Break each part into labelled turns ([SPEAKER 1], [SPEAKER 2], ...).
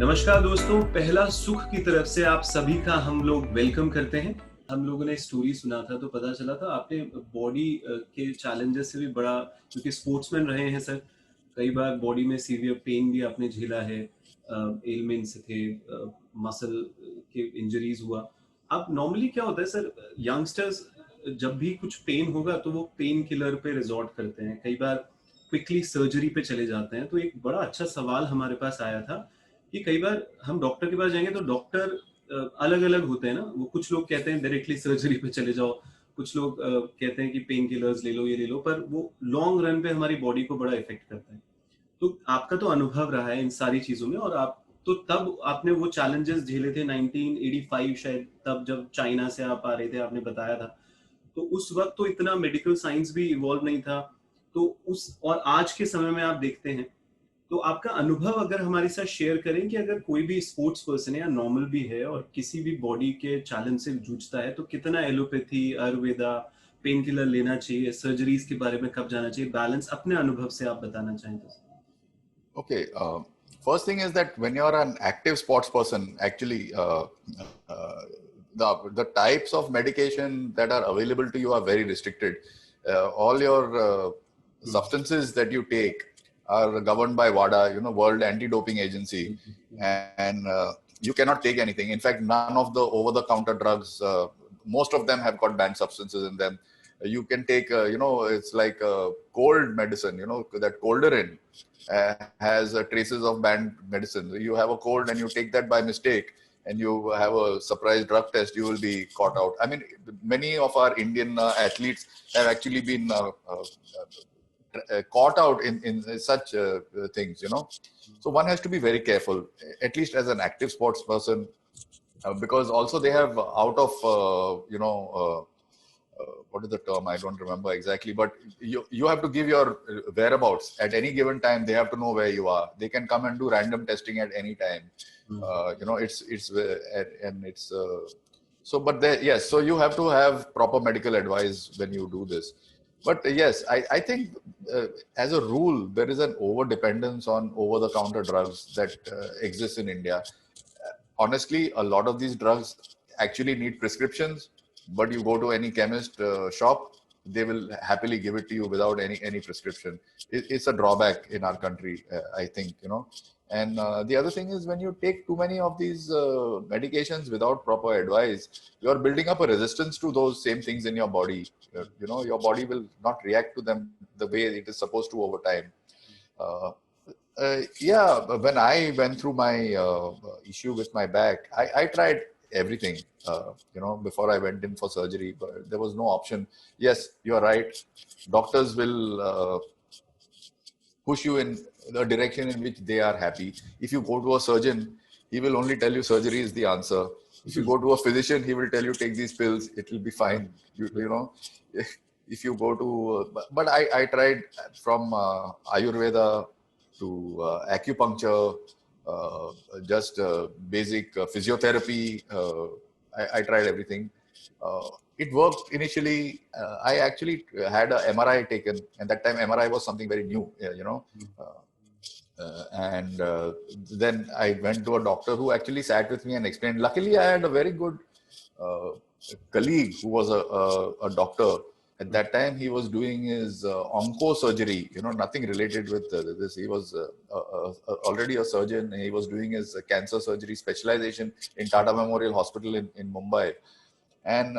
[SPEAKER 1] नमस्कार दोस्तों, पहला सुख की तरफ से आप सभी का हम लोग वेलकम करते हैं। हम लोगों ने स्टोरी सुना था तो पता चला था आपने बॉडी के चैलेंजेस से भी बड़ा, क्योंकि स्पोर्ट्समैन रहे हैं सर, कई बार बॉडी में सीवियर पेन भी आपने झेला है, एलिमेंट्स थे, मसल के इंजरीज हुआ। अब नॉर्मली क्या होता है सर, यंगस्टर्स जब भी कुछ पेन होगा तो वो पेन किलर पे रिजॉर्ट करते हैं, कई बार क्विकली सर्जरी पे चले जाते हैं। तो एक बड़ा अच्छा सवाल हमारे पास आया था कि कई बार हम डॉक्टर के पास जाएंगे तो डॉक्टर अलग अलग होते हैं ना। वो कुछ लोग कहते हैं डायरेक्टली सर्जरी पे चले जाओ, कुछ लोग कहते हैं कि पेन किलर्स ले लो, ये ले लो, पर वो लॉन्ग रन पे हमारी बॉडी को बड़ा इफेक्ट करता है। तो आपका तो अनुभव रहा है इन सारी चीजों में, और आप तो तब आपने वो चैलेंजेस झेले थे 1985 शायद, तब जब चाइना से आप आ रहे थे, आपने बताया था। तो उस वक्त तो इतना मेडिकल साइंस भी इवॉल्व नहीं था। तो उस और आज के समय में आप देखते हैं, तो आपका अनुभव अगर हमारे साथ शेयर करें कि अगर कोई भी स्पोर्ट्स पर्सन है या नॉर्मल भी है और किसी भी बॉडी के चैलेंज से जूझता है, तो कितना एलोपैथी, आयुर्वेदा, पेन किलर लेना चाहिए, सर्जरीज के बारे में कब जाना चाहिए, बैलेंस अपने अनुभव से आप बताना चाहें तो।
[SPEAKER 2] Okay. First thing is that when you're an active sports person, actually, the types of medication that are available to you are very restricted. All your substances that you take are governed by WADA, World Anti-Doping Agency, and you cannot take anything. In fact, none of the over-the-counter drugs, most of them have got banned substances in them. You can take, it's like cold medicine, that Colderin has traces of banned medicine. You have a cold and you take that by mistake and you have a surprise drug test, you will be caught out. I mean, many of our Indian athletes have actually been caught out in such things, So one has to be very careful, at least as an active sports person, because also they have out of, what is the term? I don't remember exactly, but you have to give your whereabouts at any given time. They have to know where you are. They can come and do random testing at any time. It's so. But yes, so you have to have proper medical advice when you do this. But yes, I think as a rule there is an over dependence on over-the-counter drugs that exists in India. Honestly, a lot of these drugs actually need prescriptions, but you go to any chemist shop, they will happily give it to you without any prescription. It's a drawback in our country, I think, And the other thing is, when you take too many of these medications without proper advice, you're building up a resistance to those same things in your body. Your body will not react to them the way it is supposed to over time. Yeah, when I went through my issue with my back, I tried everything, before I went in for surgery, but there was no option. Yes, you're right. Doctors will push you in the direction in which they are happy. If you go to a surgeon, he will only tell you surgery is the answer. If you go to a physician, he will tell you take these pills, it will be fine. If you go to, but I tried from Ayurveda to acupuncture, just basic physiotherapy. I tried everything. It worked initially. I actually had a MRI taken, and that time MRI was something very new, and then I went to a doctor who actually sat with me and explained. Luckily, I had a very good colleague who was a doctor. At that time, he was doing his onco surgery, nothing related with this. He was already a surgeon. He was doing his cancer surgery specialization in Tata Memorial Hospital in Mumbai. And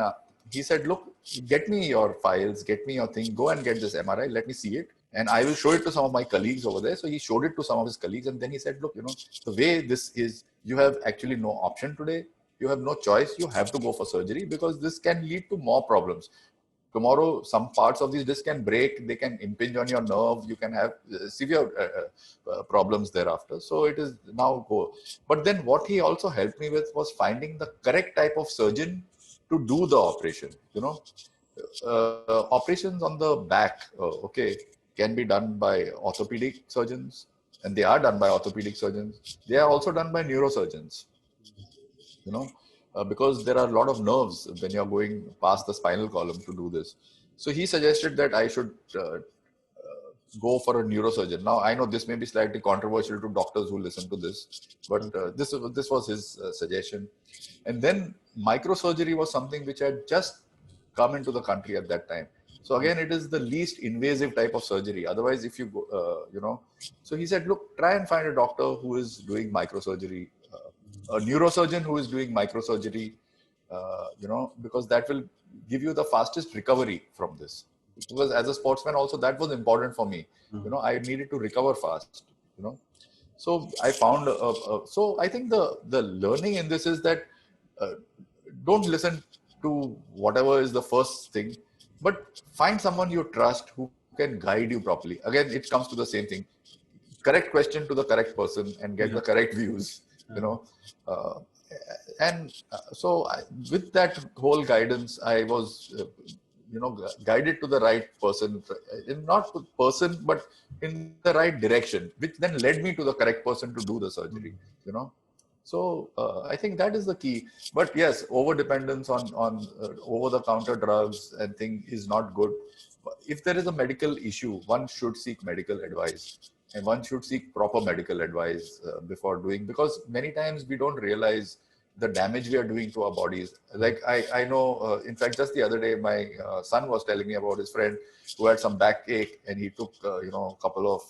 [SPEAKER 2] he said, look, get me your files, get me your thing, go and get this MRI, let me see it. And I will show it to some of my colleagues over there. So he showed it to some of his colleagues. And then he said, look, the way this is, you have actually no option today. You have no choice. You have to go for surgery because this can lead to more problems. Tomorrow, some parts of these discs can break. They can impinge on your nerve. You can have severe problems thereafter. So it is now go. But then what he also helped me with was finding the correct type of surgeon to do the operation. Operations on the back, can be done by orthopedic surgeons, and they are done by orthopedic surgeons. They are also done by neurosurgeons, because there are a lot of nerves when you're going past the spinal column to do this. So he suggested that I should go for a neurosurgeon. Now I know this may be slightly controversial to doctors who listen to this, but this was his suggestion. And then microsurgery was something which had just come into the country at that time. So again, it is the least invasive type of surgery. Otherwise, if you go, so he said, look, try and find a doctor who is doing microsurgery, a neurosurgeon who is doing microsurgery, because that will give you the fastest recovery from this. Because as a sportsman also, that was important for me. I needed to recover fast, So I found, so I think the learning in this is that don't listen to whatever is the first thing, but find someone you trust who can guide you properly. Again, it comes to the same thing. Correct question to the correct person and get the correct views, So with that whole guidance, I was, guided to the right person, not person, but in the right direction, which then led me to the correct person to do the surgery, So I think that is the key. But yes, over dependence on over-the-counter drugs and thing is not good. If there is a medical issue, one should seek medical advice, and one should seek proper medical advice before doing, because many times we don't realize the damage we are doing to our bodies. Like I know, in fact, just the other day, my son was telling me about his friend who had some backache, and he took, a couple of,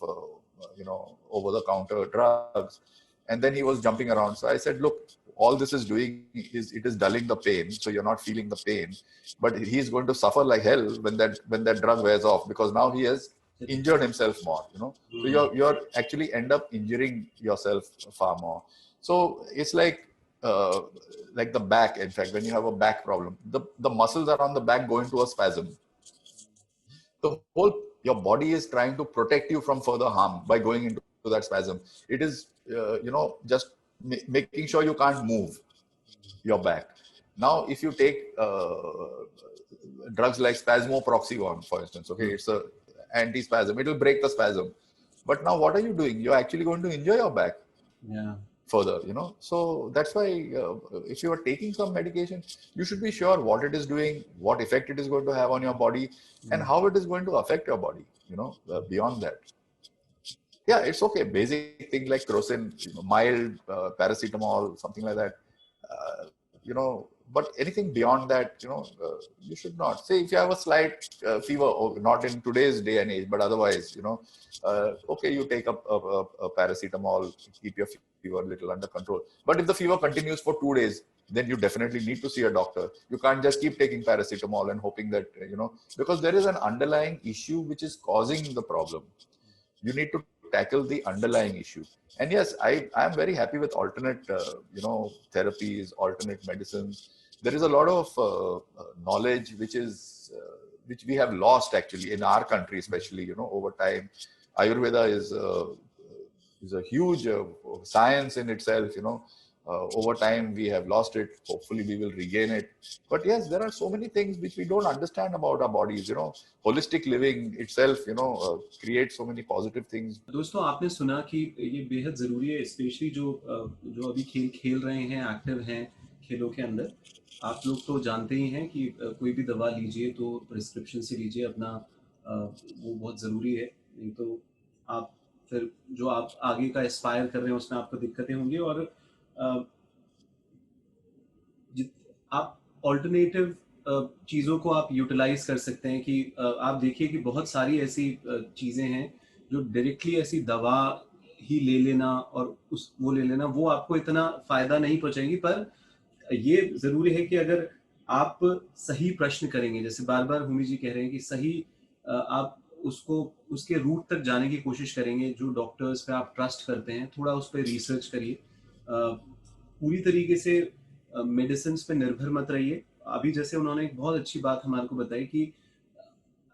[SPEAKER 2] over-the-counter drugs. And then he was jumping around. So I said, look, all this is doing is it is dulling the pain. So you're not feeling the pain, but he's going to suffer like hell when that drug wears off, because now he has injured himself more, So you're actually end up injuring yourself far more. So it's like the back. In fact, when you have a back problem, the muscles around the back go into a spasm. Your body is trying to protect you from further harm by going into that spasm. It is, just making sure you can't move your back. Now, if you take drugs like spasmoproxygon, for instance, okay, it's a anti-spasm. It will break the spasm. But now what are you doing? You're actually going to injure your back. Further, So that's why if you are taking some medication, you should be sure what it is doing, what effect it is going to have on your body, and how it is going to affect your body, beyond that. Yeah, it's okay. Basic thing like crocin, mild paracetamol, something like that, but anything beyond that, you should not. Say if you have a slight fever, not in today's day and age, but otherwise, okay, you take a paracetamol, keep your fever a little under control. But if the fever continues for 2 days, then you definitely need to see a doctor. You can't just keep taking paracetamol and hoping that, because there is an underlying issue which is causing the problem. You need to tackle the underlying issue. And yes, I am very happy with alternate, therapies, alternate medicines. There is a lot of knowledge which we have lost actually in our country, especially, over time. Ayurveda is a huge science in itself, over time we have lost it. Hopefully we will regain it. But yes, there are so many things which we don't understand about our bodies. Holistic living itself, creates so many positive things.
[SPEAKER 1] दोस्तों, आपने सुना कि ये बेहद जरूरी है, specially जो अभी खेल रहे हैं, एक्टिव हैं खेलों के अंदर। आप लोग तो जानते ही हैं कि कोई भी दवा लीजिए तो प्रिस्क्रिप्शन से लीजिए अपना, वो बहुत ज़रूरी है। नहीं तो आप फिर जो आप आगे का एस्पायर कर रहे हैं उसमें आपको दिक्कतें होंगी। और आप ऑल्टरनेटिव चीज़ों को आप यूटिलाइज कर सकते हैं कि आप देखिए कि बहुत सारी ऐसी चीज़ें हैं जो डायरेक्टली ऐसी दवा ही ले लेना और वो ले लेना, वो आपको इतना फ़ायदा नहीं पहुंचाएंगी। पर ये ज़रूरी है कि अगर आप सही प्रश्न करेंगे, जैसे बार बार भूमि जी कह रहे हैं कि सही आप उसके रूट तक जाने की कोशिश करेंगे। जो डॉक्टर्स पे आप ट्रस्ट करते हैं, थोड़ा उस पर रिसर्च करिए। पूरी तरीके से मेडिसिन पे निर्भर मत रहिए। अभी जैसे उन्होंने एक बहुत अच्छी बात हमारे को बताई कि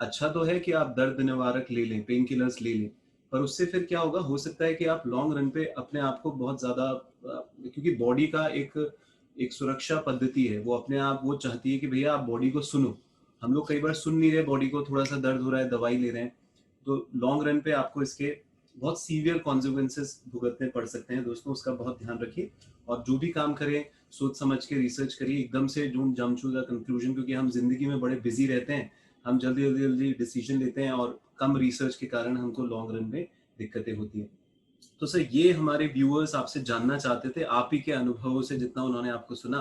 [SPEAKER 1] अच्छा तो है कि आप दर्द निवारक ले लें, पेन किलर्स ले लें, पर उससे फिर क्या होगा, हो सकता है कि आप लॉन्ग रन पे अपने आप को बहुत ज़्यादा, क्योंकि बॉडी का एक सुरक्षा पद्धति है, वो अपने आप वो चाहती है कि भैया आप बॉडी को सुनो। हम लोग कई बार सुन नहीं रहे बॉडी को, थोड़ा सा दर्द हो रहा है, दवाई ले रहे हैं, तो लॉन्ग रन पे आपको इसके बहुत सीवियर कॉन्सिक्वेंसेस भुगतने पड़ सकते हैं। दोस्तों, उसका बहुत ध्यान रखिए और जो भी काम करें सोच समझ के रिसर्च करिए। एकदम से don't jump to the conclusion, क्योंकि हम जिंदगी में बड़े बिजी रहते हैं, हम जल्दी जल्दी जल्दी डिसीजन लेते हैं और कम रिसर्च के कारण हमको लॉन्ग रन में दिक्कतें होती हैं। तो सर ये हमारे व्यूअर्स आपसे जानना चाहते थे आप ही के अनुभवों से जितना उन्होंने आपको सुना।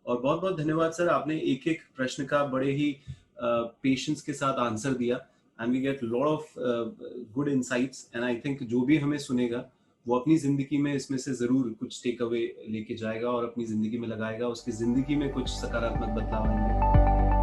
[SPEAKER 1] और बहुत बहुत धन्यवाद सर, आपने एक एक प्रश्न का बड़े ही पेशेंस के साथ आंसर दिया and we get lot of good insights and I think जो भी हमें सुनेगा वो अपनी जिंदगी में इसमें से जरूर कुछ टेक अवे लेके जाएगा और अपनी जिंदगी में लगाएगा, उसकी जिंदगी में कुछ सकारात्मक बदलाव आएंगे।